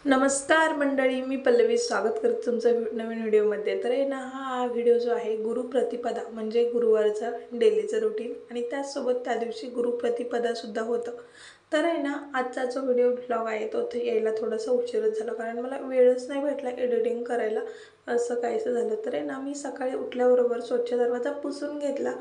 नमस्कार मंडळी, मी पल्लवी स्वागत करते तुमचं नवीन व्हिडिओमध्ये। तर आहे ना, हा व्हिडिओ जो आहे गुरुप्रतिपदा म्हणजे गुरुवारचा डेलीचं रुटीन आणि त्याचसोबत त्या दिवशी गुरुप्रतिपदा सुद्धा होतं। तर आहे ना, आजचा जो व्हिडिओ ब्लॉग आहे तो यायला थोडासा उशीरच झाला, कारण मला वेळच नाही भेटला एडिटिंग करायला। असं काहीसं झालं। तर आहे ना, मी सकाळी उठल्याबरोबर स्वच्छ दरवाजा पुसून घेतला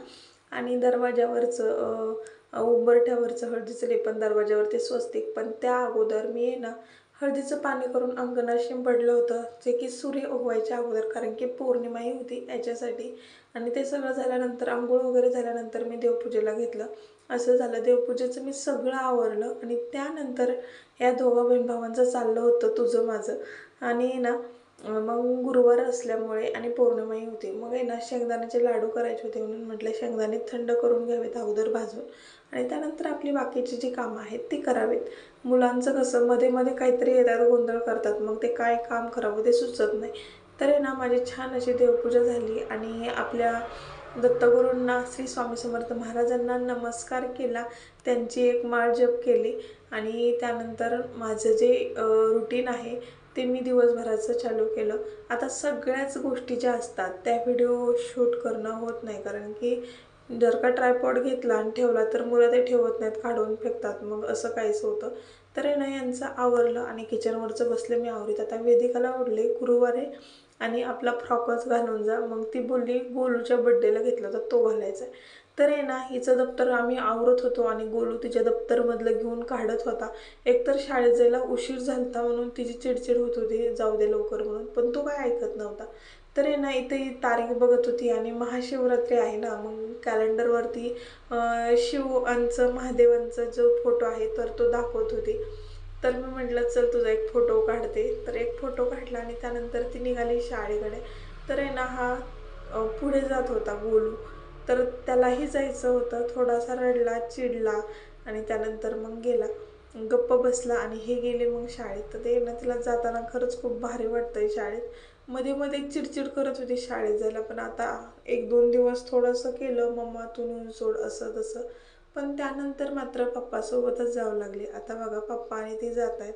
आणि दरवाजावरचं उंबरठ्यावरचं हळदीचं लेपन दरवाजावरती स्वस्तिक, पण त्या अगोदर मी आहे ना हळदीचं पाणी करून अंगणात शिंपडलं होतं, जे की सूर्य उगवायच्या अगोदर, कारण की पौर्णिमाही होती याच्यासाठी। आणि ते सगळं झाल्यानंतर आंघोळ वगैरे झाल्यानंतर मी देवपूजेला घेतलं। असं झालं, देवपूजेचं मी सगळं आवरलं आणि त्यानंतर या दोघा बहीण भावांचं चाललं होतं तुझं माझं। आणि ना मग गुरुवार असल्यामुळे आणि पौर्णिमाही होती, मग आहे ना शेंगदाण्याचे लाडू करायचे होते, म्हणून म्हटलं शेंगदाणे थंड करून घ्यावेत अगोदर भाजून आणि त्यानंतर आपली बाकीची जी कामं आहेत ती करावीत। मुलांचं कसं मध्ये मध्ये काहीतरी येतात, गोंधळ करतात, मग ते काय काम करावं ते सुचत नाही। तर आहे ना, माझी छान अशी देवपूजा झाली आणि आपल्या दत्तगुरूंना, श्री स्वामी समर्थ महाराजांना नमस्कार केला, त्यांची एक माळ जप केली आणि त्यानंतर माझं जे रुटीन आहे ते मी दिवसभराचं चालू केलं। आता सगळ्याच गोष्टी ज्या असतात त्या व्हिडिओ शूट करणं होत नाही, कारण की जर का ट्रायपॉड घेतला आणि ठेवला तर मुलं ते ठेवत नाहीत, काढून फेकतात, मग असं काहीच होतं। तर आहे ना, यांचं आवरलं आणि किचनवरचं बसले मी आवरीत। आता वेदिकाला ओढले, गुरुवार आहे आणि आपला फ्रॉकच घालून जा, मग ती बोलली गोलूच्या बड्डेला घेतला तर तो घालायचा आहे। तर आहे ना, हिचं दप्तर आम्ही आवरत होतो आणि गोलू तिच्या दप्तरमधलं घेऊन काढत होता। एकतर शाळेत जायला उशीर झालता म्हणून तिची चिडचिड होत होती, जाऊ दे लवकर म्हणून, पण तो काय ऐकत नव्हता। तर आहे ना, इथे तारीख बघत होती आणि महाशिवरात्री आहे ना, मग कॅलेंडरवरती शिवांचं, महादेवांचा जो फोटो आहे तर तो दाखवत होती। तर मी म्हटलं चल तुझा एक फोटो काढते, तर एक फोटो काढला आणि त्यानंतर ती निघाली शाळेकडे। तर आहे ना, हा पुढे जात होता गोलू, तर त्यालाही जायचं होतं, थोडासा रडला, चिडला आणि त्यानंतर मग गेला, गप्प बसला आणि हे गेले मग शाळेत। तर ते ना, तिला जाताना खरंच खूप भारी वाटतंय शाळेत। मध्ये मध्ये चिडचिड करत होती शाळेत जायला, पण आता एक दोन दिवस थोडंसं केलं, मम्मा तू नेऊन सोड असं तसं, पण त्यानंतर मात्र पप्पासोबतच जावं लागले। आता बघा पप्पा आणि ती जात आहेत।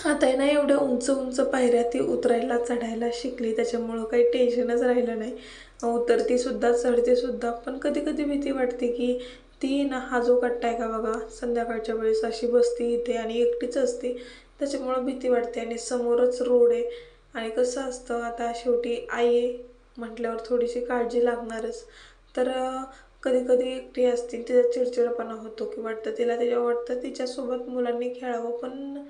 आता आहे ना, एवढ्या उंच उंच पायऱ्या ती उतरायला चढायला शिकली, त्याच्यामुळं काही टेन्शनच राहिलं नाही। उतरती सुद्धा, चढते सुद्धा, पण कधी कधी भीती वाटते की ती ना, हा जो कट्टा आहे का बघा, संध्याकाळच्या वेळेस अशी बसती इथे आणि एकटीच असते, त्याच्यामुळं भीती वाटते आणि समोरच रोड आहे आणि कसं असतं, आता शेवटी आई आहे म्हटल्यावर थोडीशी काळजी लागणारच। तर कधी कधी एकटी असते, तिचा चिडचिडपणा होतो की वाटतं तिला, तिच्या वाटतं तिच्यासोबत मुलांनी खेळावं, पण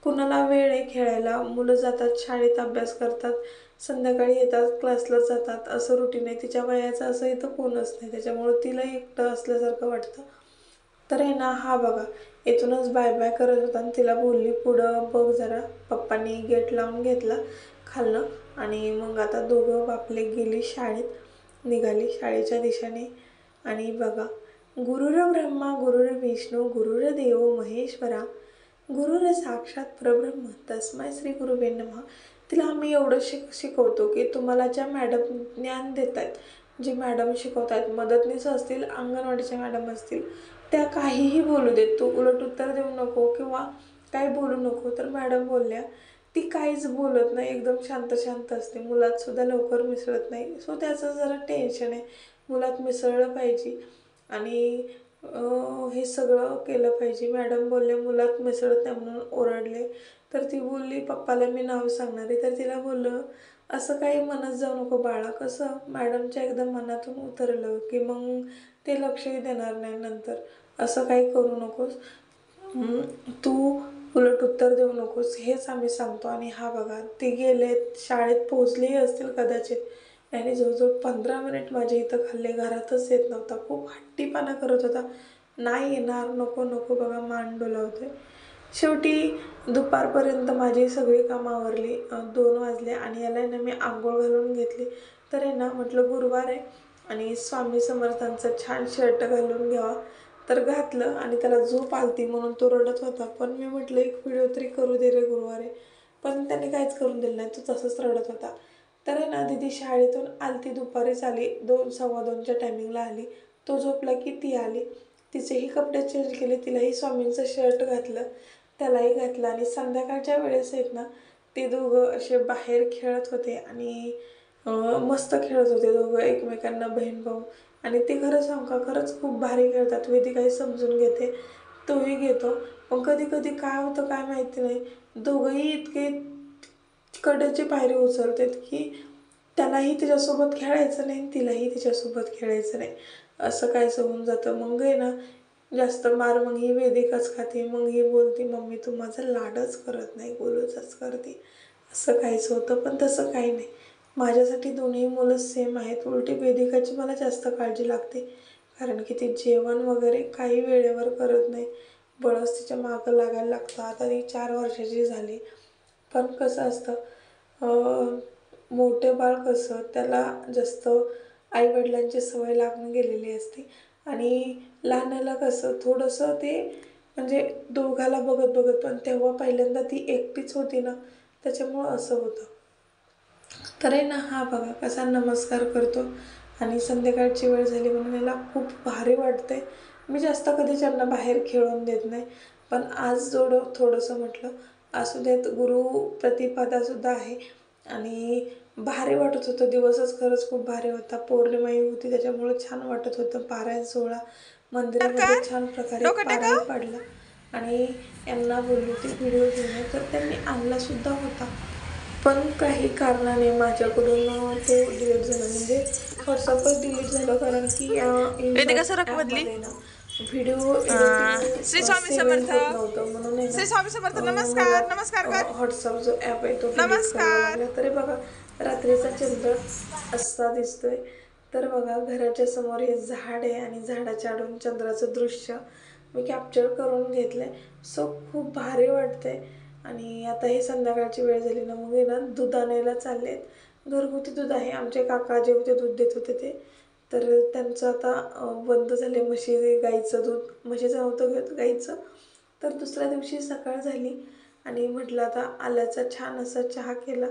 कुणाला वेळ आहे खेळायला? मुलं जातात शाळेत, अभ्यास करतात, संध्याकाळी येतात, क्लासला जातात, असं रुटीन आहे। तिच्या वयाचं असं इथं कोणच नाही, त्याच्यामुळं तिला एकटं असल्यासारखं वाटतं। तर आहे ना, हा बघा इथूनच बाय बाय करत होता आणि तिला बोलली पुढं बघ जरा, पप्पांनी गेट लावून घेतला खालनं आणि मग आता दोघं आपले गेली शाळेत, निघाली शाळेच्या दिशेने। आणि बघा, गुरुर ब्रह्मा गुरुर विष्णू गुरुर्देव महेश्वरा गुरुर साक्षात परब्रह्म तस्मै श्री गुरुवे नमः। तिला आम्ही एवढं शिकवतो की तुम्हाला ज्या मॅडम ज्ञान देत आहेत, जे मॅडम शिकवत आहेत, मदतनीस असतील, अंगणवाडीच्या मॅडम असतील, त्या काहीही बोलू देत, तू उलट उत्तर देऊ नको किंवा काही बोलू नको। तर मॅडम बोलल्या, ती काहीच बोलत नाही, एकदम शांत शांत असते, मुलात सुद्धा लवकर मिसळत नाही। सो त्याचं जरा टेन्शन आहे, मुलात मिसळलं पाहिजे आणि हे सगळं केलं पाहिजे। मॅडम बोलले मुलात मिसळत नाही म्हणून ओरडले, तर ती बोलली पप्पाला मी नाव सांगणार आहे। तर तिला बोललं असं काही म्हणत जाऊ नको बाळा, कसं मॅडमच्या एकदम मनातून उतरलं की मग ते लक्षही देणार नाही नंतर, असं काही करू नकोस, तू उलट उत्तर देऊ नकोस, हेच आम्ही सांगतो। आणि हा बघा, ते गेलेत शाळेत, पोहोचलेही असतील कदाचित, त्याने जवळजवळ 15 मिनिट माझ्या इथं खाल्ले, घरातच येत नव्हता, खूप हट्टीपणा करत होता, नाही येणार, नको नको, बघा मान डोलावतोय। शेवटी दुपारपर्यंत माझी सगळी कामं आवरली, 2 वाजले आणि याला ना मी आंघोळ घालून घेतली। तर आहे ना, म्हटलं गुरुवार आहे आणि स्वामी समर्थांचं छान शर्ट घालून घ्यावा, तर घातलं आणि त्याला झोप आलती म्हणून तो रडत होता, पण मी म्हटलं एक व्हिडिओ तरी करू दे रे गुरुवार आहे, पण त्याने काहीच करून दिलं नाही, तो तसंच रडत होता। तर आहे ना, दीदी शाळेतून आलती, दुपारीच आली, 2 सव्वा 2च्या टायमिंगला आली, तो झोपला की ती आली, तिचेही कपडे चेंज केले, तिलाही स्वामींचं शर्ट घातलं त्यालाही घातलं आणि संध्याकाळच्या वेळेस आहेत ना ते दोघं असे बाहेर खेळत होते आणि मस्त खेळत होते दोघं एकमेकांना बहीण भाऊ. आणि ते खरं सांगू का खरंच खूप भारी खेळतात. वेदिकाही समजून घेते, तोही घेतो. पण कधी कधी काय होतं काय माहिती नाही, दोघंही इतके कडेची पायरी उचलतात की त्यालाही तिच्यासोबत खेळायचं नाही, तिलाही तिच्यासोबत खेळायचं नाही, असं कायचं होऊन जातं. मग आहे ना जास्त मार मग ही वेदिकाच खाते. मग ही बोलते मम्मी तू माझा लाडच करत नाही, गोलूचच करते, असं काहीच होतं. पण तसं काही नाही, माझ्यासाठी दोन्ही मुलं सेम आहेत. उलटी वेदिकाची मला जास्त काळजी लागते, कारण की ती जेवण वगैरे काही वेळेवर करत नाही, बळच तिच्या मागं लागायला लागतं. आता ती 4 वर्षाची झाली. पण कसं असतं, मोठे बाळ कसं त्याला जास्त आईवडिलांची सवय लागून गेलेली असते आणि लहानाला कसं थोडंसं ते म्हणजे दोघाला बघत बघत. पण तेव्हा पहिल्यांदा ती एकटीच होती ना, त्याच्यामुळं असं होतं. तर आहे ना हा बघा कसा नमस्कार करतो आणि संध्याकाळची वेळ झाली म्हणून याला खूप भारी वाटते. मी जास्त कधी त्यांना बाहेर खेळून देत नाही, पण आज थोडंसं म्हटलं असू देत. गुरु प्रतिपदासुद्धा आहे आणि भारी वाटत होतं. दिवसच खरंच खूप भारी होता. पौर्णिमाही होती त्याच्यामुळं छान वाटत होतं. पारायण सोहळा मंदिरामध्ये छान प्रकारे पारही पडला आणि यांना बोलली होती व्हिडिओ घेऊन ये, तर त्यांनी आणलासुद्धा होता. पण काही कारणाने माझ्याकडून तो डिलीट झाला, म्हणजे व्हॉट्सअपच डिलीट झालं, कारण की ॲपमध्ये ना video editing Shri Swami save समर्थ. होत नव्हतं. म्हणून आहे श्री स्वामी समर्थ. ना मला नमस्कार नमस्कार कर. व्हॉट्सअप जो ॲप आहे तो डिलीट करावा नमस्कार. लागला. तरी बघा रात्रीचा चंद्र असा दिसतोय. तर बघा घराच्या समोर हे झाड आहे आणि झाडाच्या आडून चंद्राचं दृश्य मी कॅप्चर करून घेतलंय. सो खूप भारी वाटतंय. आणि आता ही संध्याकाळची वेळ झाली ना, मग ना दूध आणायला चाललेत. घरगुती दूध आहे, आमचे काका जे होते दूध देत होते ते, तर त्यांचं आता बंद झाले. गाईचं दूध, म्हशीचं नव्हतं घेत, गाईचं. तर दुसऱ्या दिवशी सकाळ झाली आणि म्हटलं आता आल्याचा छान असा चहा केला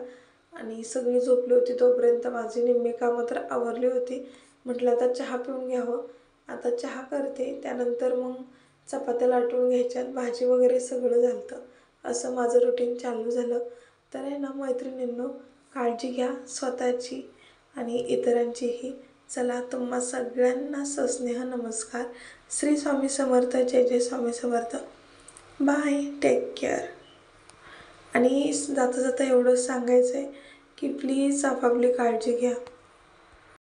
आणि सगळी झोपली होती. तोपर्यंत माझी निम्मी कामं तर आवरली होती. म्हटलं आता चहा पिऊन घ्यावं. आता चहा करते, त्यानंतर मग चपात्या लाटून घ्यायच्यात, भाजी वगैरे सगळं झालं. असं माझं रुटीन चालू झालं. तर आहे ना मैत्रिणींनो, काळजी घ्या स्वतःची आणि इतरांचीही. चला तुम्हा सगळ्यांना सस्नेह नमस्कार. श्री स्वामी समर्थ. जय जय Swami Samarth. Bye, take care. आणि जाता जाता एवढंच सांगायचं आहे की प्लीज आपापली काळजी घ्या.